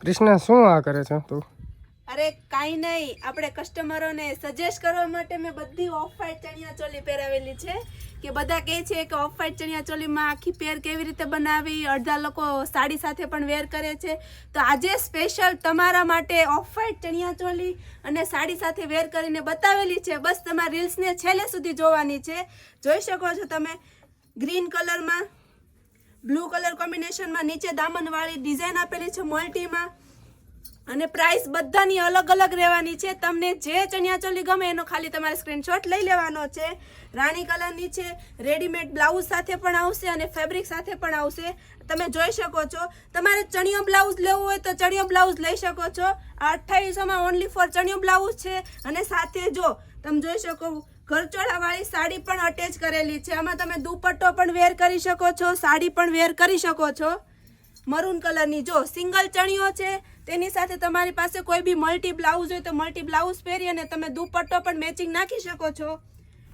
કૃષ્ણા શું આ કરે છે તું? અરે કાઈ નહીં, આપણે કસ્ટમરોને સજેસ્ટ કરવા માટે મેં બધી ઓફ વ્હાઈટ ચણિયા ચોલી પહેરાવેલી છે કે બધા કહે છે કે ઓફ વ્હાઈટ ચણિયા ચોલીમાં આખી પેર કેવી રીતે બનાવી, અડધા લોકો સાડી સાથે પણ વેર કરે છે. તો આજે સ્પેશિયલ તમારા માટે ઓફ વ્હાઈટ ચણિયા ચોલી અને સાડી સાથે વેર કરીને બતાવેલી છે. બસ તમારી રીલ્સને છેલ્લે સુધી જોવાની છે. જોઈ શકો છો તમે ગ્રીન કલરમાં બ્લુ કલર કોમ્બિનેશનમાં નીચે દામનવાળી ડિઝાઇન આપેલી છે મલ્ટીમાં, અને પ્રાઇસ બધાની અલગ અલગ રહેવાની છે. તમને જે ચણિયા ચોલી ગમે એનો ખાલી તમારે સ્ક્રીનશોટ લઈ લેવાનો છે. રાણી કલરની છે, રેડીમેડ બ્લાઉઝ સાથે પણ આવશે અને ફેબ્રિક સાથે પણ આવશે. તમે જોઈ શકો છો. તમારે ચણિયો બ્લાઉઝ લેવું હોય તો ચણિયો બ્લાઉઝ લઈ શકો છો. આ 2800માં ઓનલી ફોર ચણિયો બ્લાઉઝ છે. અને સાથે જો તમે જોઈ શકો ઘરચોળાવાળી સાડી પણ અટેચ કરેલી છે. આમાં તમે દુપટ્ટો પણ વેર કરી શકો છો, સાડી પણ વેર કરી શકો છો. મરૂન કલરની જો સિંગલ ચણિયો છે, તેની સાથે તમારી પાસે કોઈ બી મલ્ટી બ્લાઉઝ હોય તો મલ્ટી બ્લાઉઝ પહેરી અને તમે દુપટ્ટો પણ મેચિંગ નાખી શકો છો.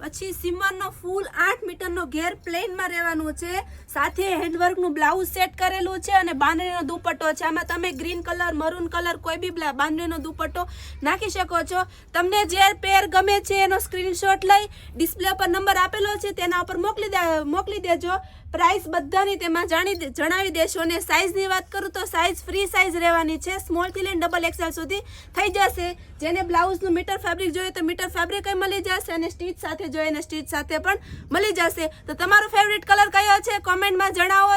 પછી સિમરનો ફૂલ 8 મીટરનો ઘેર પ્લેનમાં રહેવાનું છે, સાથે હેન્ડવર્કનું બ્લાઉઝ સેટ કરેલું છે અને બાંધણીનો દુપટ્ટો છે. આમાં તમે ગ્રીન કલર, મરૂન કલર કોઈ બી બાંધણીનો દુપટ્ટો નાખી શકો છો. તમને જે પેર ગમે છે એનો સ્ક્રીનશોટ લઈ ડિસ્પ્લે પર નંબર આપેલો છે તેના ઉપર મોકલી દેજો. પ્રાઇસ બધાની તેમાં જણાવી દેશો. અને સાઇઝની વાત કરું તો સાઇઝ ફ્રી સાઇઝ રહેવાની છે. સ્મોલથી લઈને ડબલ એક્સેલ સુધી થઈ જશે. જેને બ્લાઉઝનું મીટર ફેબ્રિક જોઈએ તો મીટર ફેબ્રિક મળી જશે, અને સ્ટીચ સાથે જોઈએ ને સ્ટીચ સાથે પણ મળી જશે. તો તમારો ફેવરિટ કલર કયો છે કોમેન્ટમાં જણાવો.